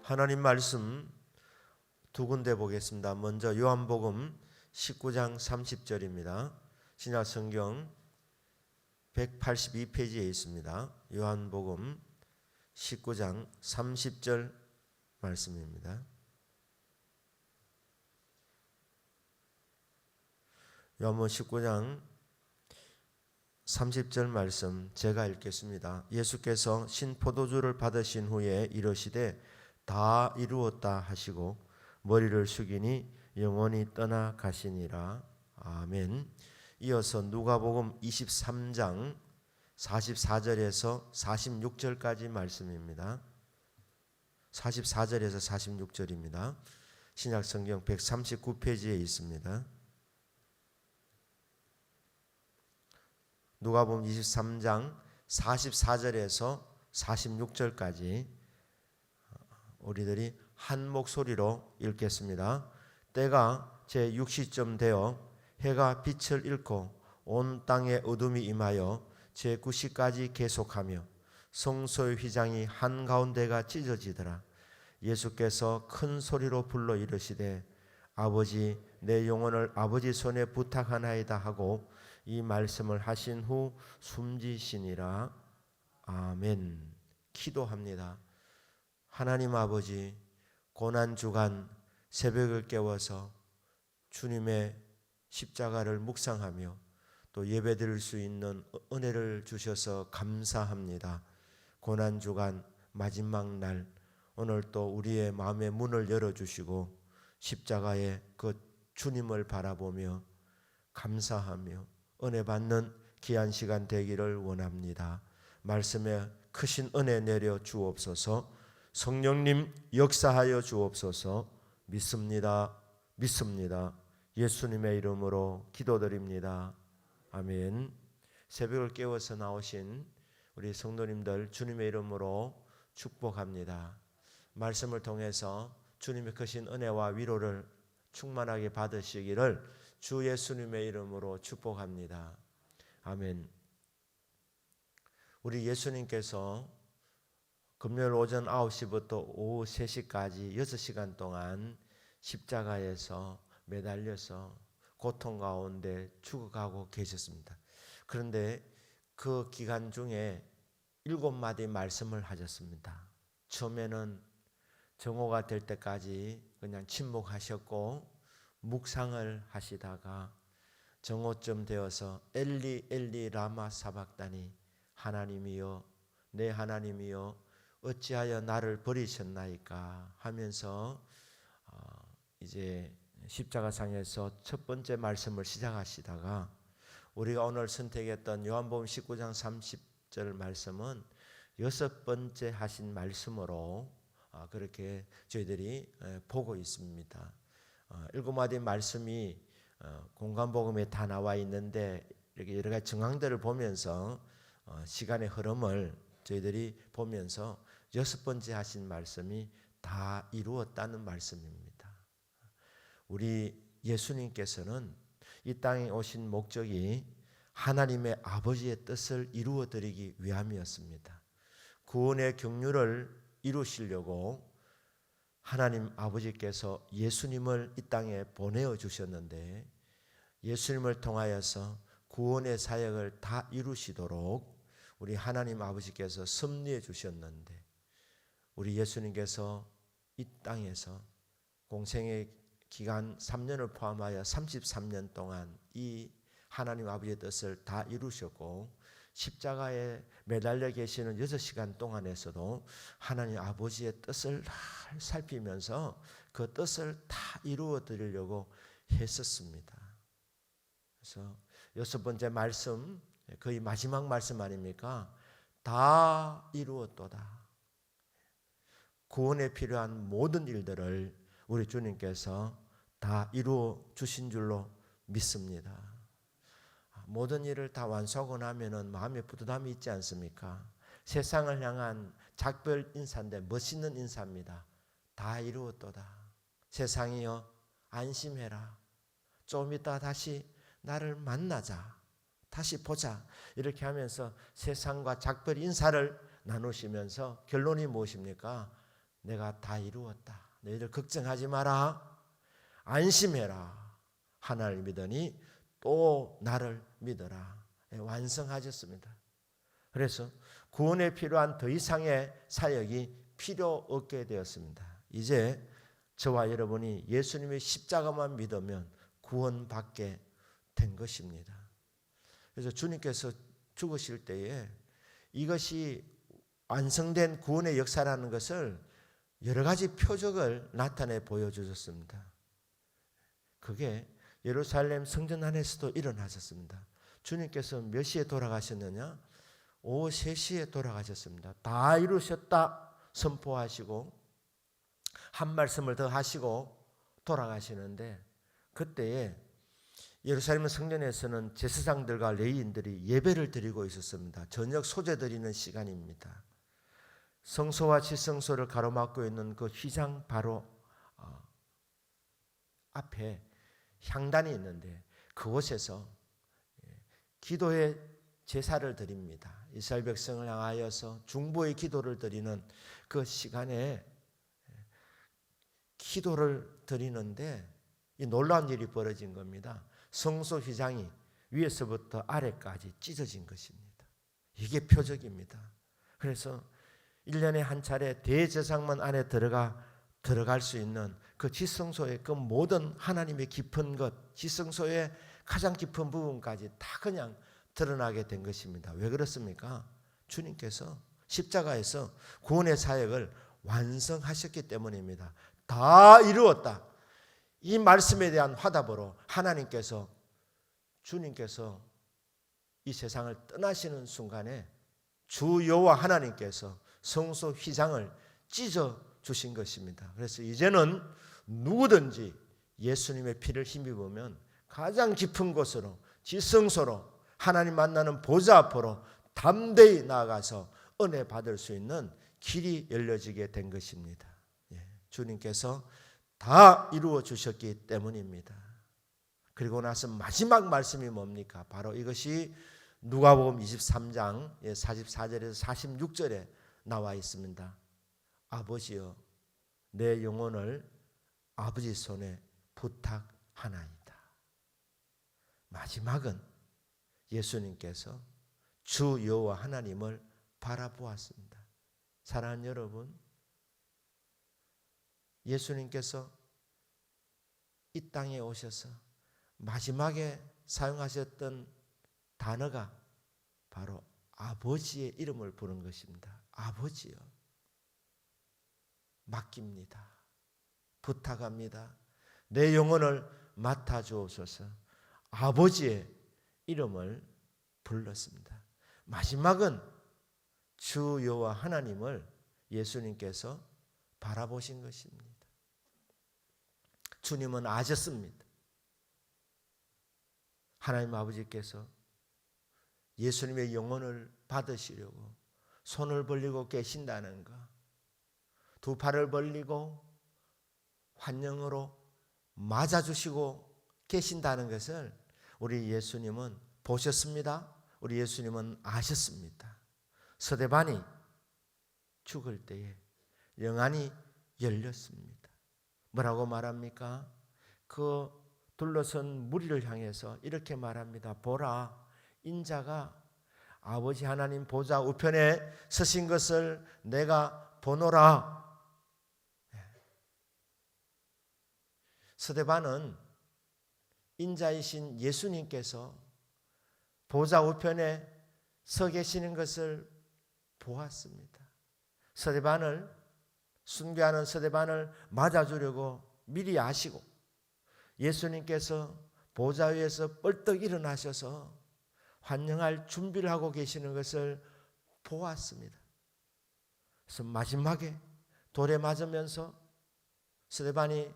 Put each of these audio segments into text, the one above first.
하나님 말씀 두 군데 보겠습니다. 먼저 요한복음 19장 30절입니다. 신약 성경 182페이지에 있습니다. 요한복음 19장 30절 말씀입니다. 요한복음 19장 30절 말씀 제가 읽겠습니다. 예수께서 신포도주를 받으신 후에 이르시되 다 이루었다 하시고 머리를 숙이니 영원히 떠나 가시니라. 아멘. 이어서 누가복음 23장 44절에서 46절까지 말씀입니다. 44절에서 46절입니다. 신약 성경 139페이지에 있습니다. 누가복음 23장 44절에서 46절까지 우리들이 한 목소리로 읽겠습니다. 때가 제6시쯤 되어 해가 빛을 잃고 온 땅에 어둠이 임하여 제9시까지 계속하며 성소의 휘장이 한가운데가 찢어지더라. 예수께서 큰 소리로 불러 이르시되 아버지 내 영혼을 아버지 손에 부탁하나이다 하고 이 말씀을 하신 후 숨지시니라. 아멘. 기도합니다. 하나님 아버지, 고난주간 새벽을 깨워서 주님의 십자가를 묵상하며 또 예배드릴 수 있는 은혜를 주셔서 감사합니다. 고난주간 마지막 날 오늘 또 우리의 마음의 문을 열어주시고 십자가의 그 주님을 바라보며 감사하며 은혜 받는 귀한 시간 되기를 원합니다. 말씀에 크신 은혜 내려 주옵소서. 성령님 역사하여 주옵소서. 믿습니다. 믿습니다. 예수님의 이름으로 기도드립니다. 아멘. 새벽을 깨워서 나오신 우리 성도님들 주님의 이름으로 축복합니다. 말씀을 통해서 주님의 크신 은혜와 위로를 충만하게 받으시기를 주 예수님의 이름으로 축복합니다. 아멘. 우리 예수님께서 금요일 오전 9시부터 오후 3시까지 6시간 동안 십자가에서 매달려서 고통 가운데 죽어가고 계셨습니다. 그런데 그 기간 중에 7마디 말씀을 하셨습니다. 처음에는 정오가 될 때까지 그냥 침묵하셨고 묵상을 하시다가 정오쯤 되어서 엘리 엘리 라마 사박다니 하나님이여 내 하나님이여 어찌하여 나를 버리셨나이까 하면서 이제 십자가상에서 첫 번째 말씀을 시작하시다가 우리가 오늘 선택했던 요한복음 19장 30절 말씀은 6번째 하신 말씀으로 그렇게 저희들이 보고 있습니다. 7마디 말씀이 공간복음에 다 나와 있는데 이렇게 여러 가지 정황들을 보면서 시간의 흐름을 저희들이 보면서 6번째 하신 말씀이 다 이루었다는 말씀입니다. 우리 예수님께서는 이 땅에 오신 목적이 하나님의 아버지의 뜻을 이루어 드리기 위함이었습니다. 구원의 경륜을 이루시려고 하나님 아버지께서 예수님을 이 땅에 보내어 주셨는데 예수님을 통하여서 구원의 사역을 다 이루시도록 우리 하나님 아버지께서 섭리해 주셨는데 우리 예수님께서 이 땅에서 공생의 기간 3년을 포함하여 33년 동안 이 하나님 아버지의 뜻을 다 이루셨고 십자가에 매달려 계시는 6시간 동안에서도 하나님 아버지의 뜻을 살피면서 그 뜻을 다 이루어 드리려고 했었습니다. 그래서 6번째 말씀 거의 마지막 말씀 아닙니까? 다 이루었도다. 구원에 필요한 모든 일들을 우리 주님께서 다 이루어 주신 줄로 믿습니다. 모든 일을 다 완수하고 나면은 마음에 뿌듯함이 있지 않습니까? 세상을 향한 작별 인사인데 멋있는 인사입니다. 다 이루었도다. 세상이여 안심해라. 좀 이따 다시 나를 만나자. 다시 보자. 이렇게 하면서 세상과 작별 인사를 나누시면서 결론이 무엇입니까? 내가 다 이루었다. 너희들 걱정하지 마라. 안심해라. 하나님을 믿으니 또 나를 믿어라. 완성하셨습니다. 그래서 구원에 필요한 더 이상의 사역이 필요 없게 되었습니다. 이제 저와 여러분이 예수님의 십자가만 믿으면 구원받게 된 것입니다. 그래서 주님께서 죽으실 때에 이것이 완성된 구원의 역사라는 것을 여러 가지 표적을 나타내 보여주셨습니다. 그게 예루살렘 성전 안에서도 일어나셨습니다. 주님께서 몇 시에 돌아가셨느냐? 오후 3시에 돌아가셨습니다. 다 이루셨다 선포하시고 한 말씀을 더 하시고 돌아가시는데, 그때에 예루살렘 성전에서는 제사장들과 레위인들이 예배를 드리고 있었습니다. 저녁 소제 드리는 시간입니다. 성소와 지성소를 가로막고 있는 그 휘장 바로 앞에 향단이 있는데 그곳에서 기도의 제사를 드립니다. 이스라엘 백성을 향하여서 중보의 기도를 드리는 그 시간에 기도를 드리는데 이 놀라운 일이 벌어진 겁니다. 성소 휘장이 위에서부터 아래까지 찢어진 것입니다. 이게 표적입니다. 그래서 1년에 한 차례 대제사장만 안에 들어갈 수 있는 그 지성소의 그 모든 하나님의 깊은 것, 지성소의 가장 깊은 부분까지 다 그냥 드러나게 된 것입니다. 왜 그렇습니까? 주님께서 십자가에서 구원의 사역을 완성하셨기 때문입니다. 다 이루었다. 이 말씀에 대한 화답으로 주님께서 이 세상을 떠나시는 순간에 주 여호와 하나님께서 성소 휘장을 찢어 주신 것입니다. 그래서 이제는 누구든지 예수님의 피를 힘입으면 가장 깊은 곳으로, 지성소로, 하나님 만나는 보좌 앞으로 담대히 나아가서 은혜 받을 수 있는 길이 열려지게 된 것입니다. 주님께서 다 이루어 주셨기 때문입니다. 그리고 나서 마지막 말씀이 뭡니까? 바로 이것이 누가복음 23장 44절에서 46절에 나와 있습니다. 아버지여, 내 영혼을 아버지 손에 부탁하나이다. 마지막은 예수님께서 주 여호와 하나님을 바라보았습니다. 사랑하는 여러분, 예수님께서 이 땅에 오셔서 마지막에 사용하셨던 단어가 바로 아버지의 이름을 부른 것입니다. 아버지여, 맡깁니다. 부탁합니다. 내 영혼을 맡아주옵소서. 아버지의 이름을 불렀습니다. 마지막은 주 여호와 하나님을 예수님께서 바라보신 것입니다. 주님은 아셨습니다. 하나님 아버지께서 예수님의 영혼을 받으시려고 손을 벌리고 계신다는 것, 두 팔을 벌리고 환영으로 맞아주시고 계신다는 것을 우리 예수님은 보셨습니다. 우리 예수님은 아셨습니다. 스데반이 죽을 때에 영안이 열렸습니다. 뭐라고 말합니까? 그 둘러선 무리를 향해서 이렇게 말합니다. 보라, 인자가 아버지 하나님 보좌 우편에 서신 것을 내가 보노라. 스데반은 인자이신 예수님께서 보좌 우편에 서 계시는 것을 보았습니다. 스데반을 순교하는 스데반을 맞아주려고 미리 아시고 예수님께서 보좌 위에서 뻘떡 일어나셔서 환영할 준비를 하고 계시는 것을 보았습니다. 그래서 마지막에 돌에 맞으면서 스데반이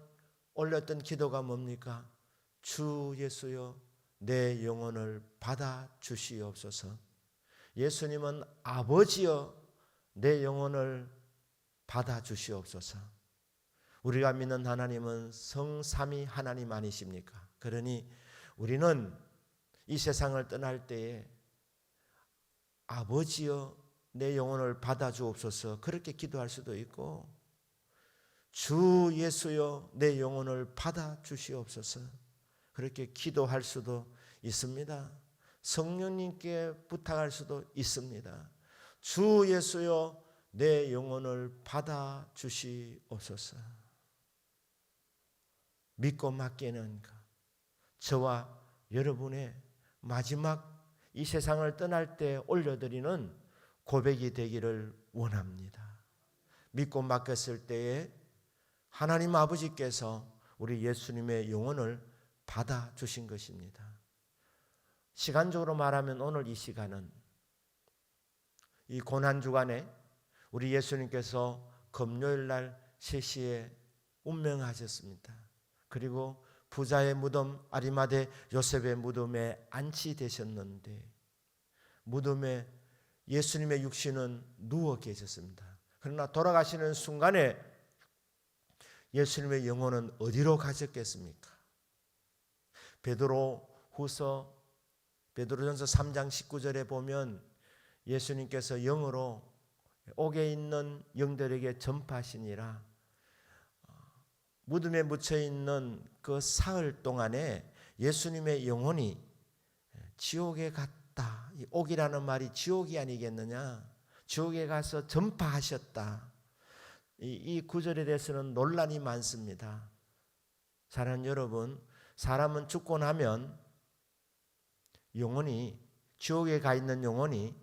올렸던 기도가 뭡니까? 주 예수여, 내 영혼을 받아 주시옵소서. 예수님은 아버지여, 내 영혼을 받아 주시옵소서. 우리가 믿는 하나님은 성삼위 하나님 아니십니까? 그러니 우리는 이 세상을 떠날 때에 아버지여, 내 영혼을 받아 주옵소서 그렇게 기도할 수도 있고, 주 예수여 내 영혼을 받아 주시옵소서. 그렇게 기도할 수도 있습니다. 성령님께 부탁할 수도 있습니다. 주 예수여 내 영혼을 받아 주시옵소서. 믿고 맡기는 것, 저와 여러분의 마지막 이 세상을 떠날 때 올려드리는 고백이 되기를 원합니다. 믿고 맡겼을 때에 하나님 아버지께서 우리 예수님의 영혼을 받아 주신 것입니다. 시간적으로 말하면 오늘 이 시간은 이 고난주간에 우리 예수님께서 금요일 날 3시에 운명하셨습니다. 그리고 부자의 무덤 아리마대 요셉의 무덤에 안치되셨는데 무덤에 예수님의 육신은 누워 계셨습니다. 그러나 돌아가시는 순간에 예수님의 영혼은 어디로 가셨겠습니까? 베드로전서 3장 19절에 보면 예수님께서 영으로 옥에 있는 영들에게 전파하시니라. 무덤에 묻혀 있는 그 사흘 동안에 예수님의 영혼이 지옥에 갔다. 이 옥이라는 말이 지옥이 아니겠느냐? 지옥에 가서 전파하셨다. 이 구절에 대해서는 논란이 많습니다. 사랑하는 여러분, 사람은 죽고 나면 영혼이 지옥에 가 있는 영혼이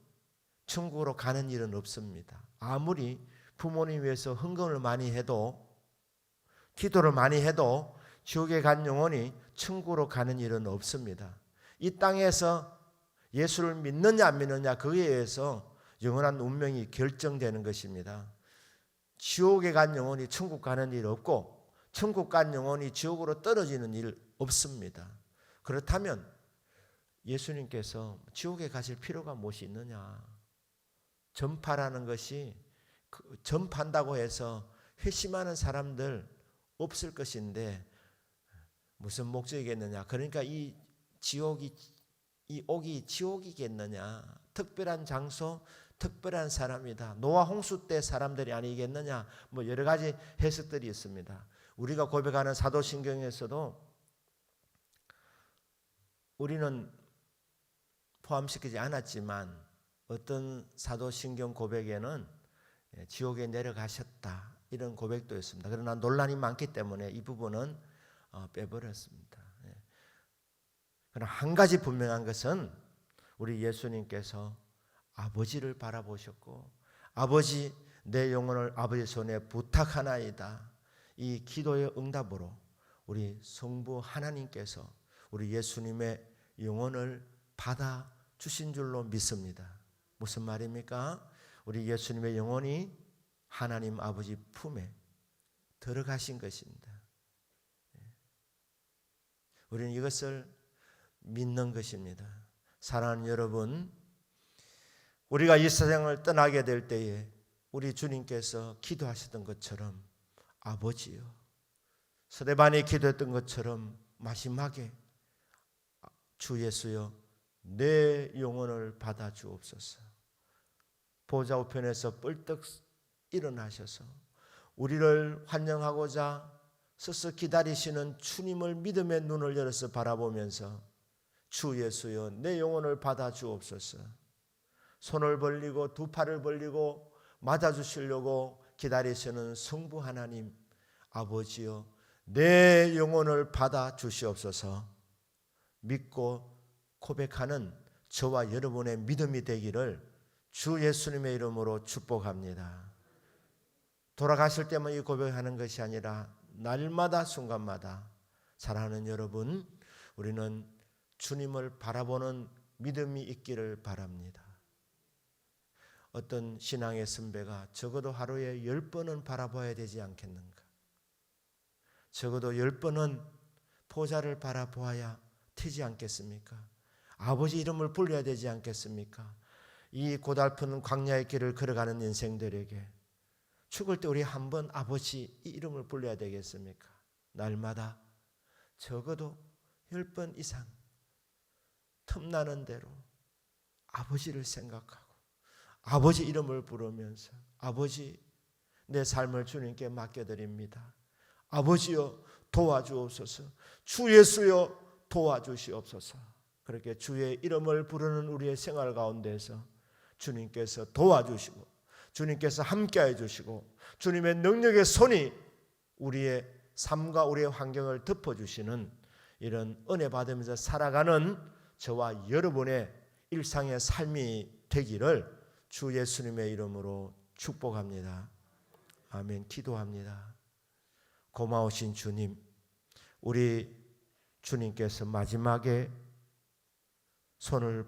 천국으로 가는 일은 없습니다. 아무리 부모님 위해서 헌금을 많이 해도 기도를 많이 해도 지옥에 간 영혼이 천국으로 가는 일은 없습니다. 이 땅에서 예수를 믿느냐 안 믿느냐 그에 의해서 영원한 운명이 결정되는 것입니다. 지옥에 간 영혼이 천국 가는 일 없고 천국 간 영혼이 지옥으로 떨어지는 일 없습니다. 그렇다면 예수님께서 지옥에 가실 필요가 무엇이 있느냐? 전파라는 것이 전파한다고 해서 회심하는 사람들 없을 것인데 무슨 목적이겠느냐? 그러니까 이 옥이 지옥이겠느냐? 특별한 장소, 특별한 사람이다. 노아 홍수 때 사람들이 아니겠느냐? 뭐 여러 가지 해석들이 있습니다. 우리가 고백하는 사도신경에서도 우리는 포함시키지 않았지만 어떤 사도신경 고백에는 지옥에 내려가셨다 이런 고백도 있습니다. 그러나 논란이 많기 때문에 이 부분은 빼버렸습니다. 그러나 한 가지 분명한 것은 우리 예수님께서 아버지를 바라보셨고 아버지 내 영혼을 아버지 손에 부탁하나이다. 이 기도의 응답으로 우리 성부 하나님께서 우리 예수님의 영혼을 받아 주신 줄로 믿습니다. 무슨 말입니까? 우리 예수님의 영혼이 하나님 아버지 품에 들어가신 것입니다. 우리는 이것을 믿는 것입니다. 사랑하는 여러분, 우리가 이 세상을 떠나게 될 때에 우리 주님께서 기도하셨던 것처럼 아버지요, 스데반이 기도했던 것처럼 마지막에 주 예수여 내 영혼을 받아 주옵소서. 보좌 우편에서 뻘떡 일어나셔서 우리를 환영하고자 서서 기다리시는 주님을 믿음의 눈을 열어서 바라보면서 주 예수여 내 영혼을 받아 주옵소서. 손을 벌리고 두 팔을 벌리고 맞아주시려고 기다리시는 성부 하나님 아버지여 내 영혼을 받아 주시옵소서. 믿고 고백하는 저와 여러분의 믿음이 되기를 주 예수님의 이름으로 축복합니다. 돌아가실 때만 이 고백하는 것이 아니라 날마다 순간마다 사랑하는 여러분, 우리는 주님을 바라보는 믿음이 있기를 바랍니다. 어떤 신앙의 선배가 적어도 하루에 10번은 바라봐야 되지 않겠는가? 적어도 10번은 보좌를 바라보아야 되지 않겠습니까? 아버지 이름을 불러야 되지 않겠습니까? 이 고달픈 광야의 길을 걸어가는 인생들에게 죽을 때 우리 한번 아버지 이 이름을 불러야 되겠습니까? 날마다 적어도 10번 이상 틈나는 대로 아버지를 생각하고 아버지 이름을 부르면서 아버지 내 삶을 주님께 맡겨드립니다. 아버지여 도와주옵소서. 주 예수여 도와주시옵소서. 그렇게 주의 이름을 부르는 우리의 생활 가운데서 주님께서 도와주시고 주님께서 함께해 주시고 주님의 능력의 손이 우리의 삶과 우리의 환경을 덮어주시는 이런 은혜 받으면서 살아가는 저와 여러분의 일상의 삶이 되기를 주 예수님의 이름으로 축복합니다. 아멘. 기도합니다. 고마우신 주님, 우리 주님께서 마지막에 손을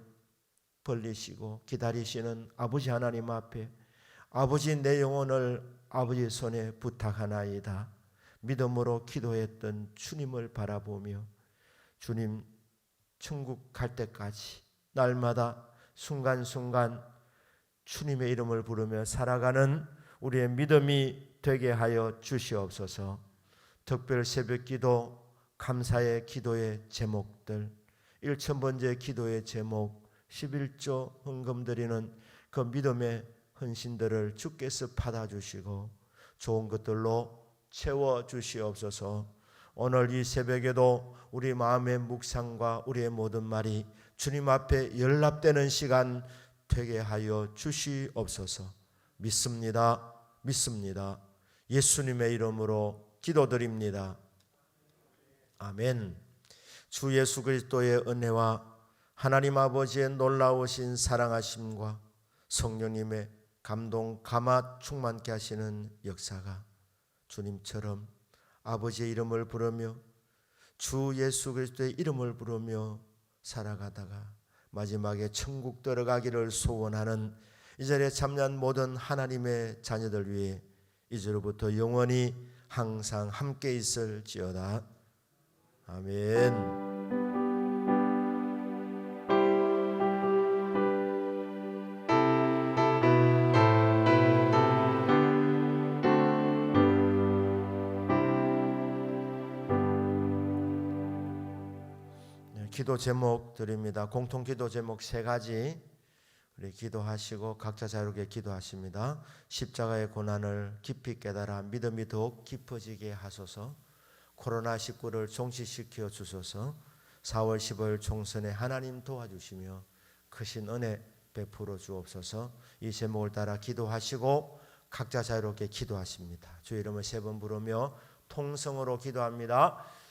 벌리시고 기다리시는 아버지 하나님 앞에 아버지 내 영혼을 아버지의 손에 부탁하나이다 믿음으로 기도했던 주님을 바라보며 주님 천국 갈 때까지 날마다 순간순간 주님의 이름을 부르며 살아가는 우리의 믿음이 되게 하여 주시옵소서. 특별 새벽기도 감사의 기도의 제목들 1000번째 기도의 제목 11조 헌금 드리는 그 믿음의 헌신들을 주께서 받아주시고 좋은 것들로 채워주시옵소서. 오늘 이 새벽에도 우리 마음의 묵상과 우리의 모든 말이 주님 앞에 연락되는 시간 되게 하여 주시옵소서. 믿습니다. 믿습니다. 예수님의 이름으로 기도드립니다. 아멘. 주 예수 그리스도의 은혜와 하나님 아버지의 놀라우신 사랑하심과 성령님의 감동 감화 충만케 하시는 역사가 주님처럼 아버지의 이름을 부르며 주 예수 그리스도의 이름을 부르며 살아가다가 마지막에 천국 들어가기를 소원하는 이 자리에 참여한 모든 하나님의 자녀들 위해 이제로부터 영원히 항상 함께 있을지어다. 아멘. 기도 제목 드립니다. 공통 기도 제목 3가지 우리 기도하시고 각자 자유롭게 기도하십니다. 십자가의 고난을 깊이 깨달아 믿음이 더욱 깊어지게 하소서. 코로나19를 종식시켜 주소서. 4월 15일 총선에 하나님 도와주시며 크신 은혜 베풀어 주옵소서. 이 제목을 따라 기도하시고 각자 자유롭게 기도하십니다. 주의 이름을 3번 부르며 통성으로 기도합니다.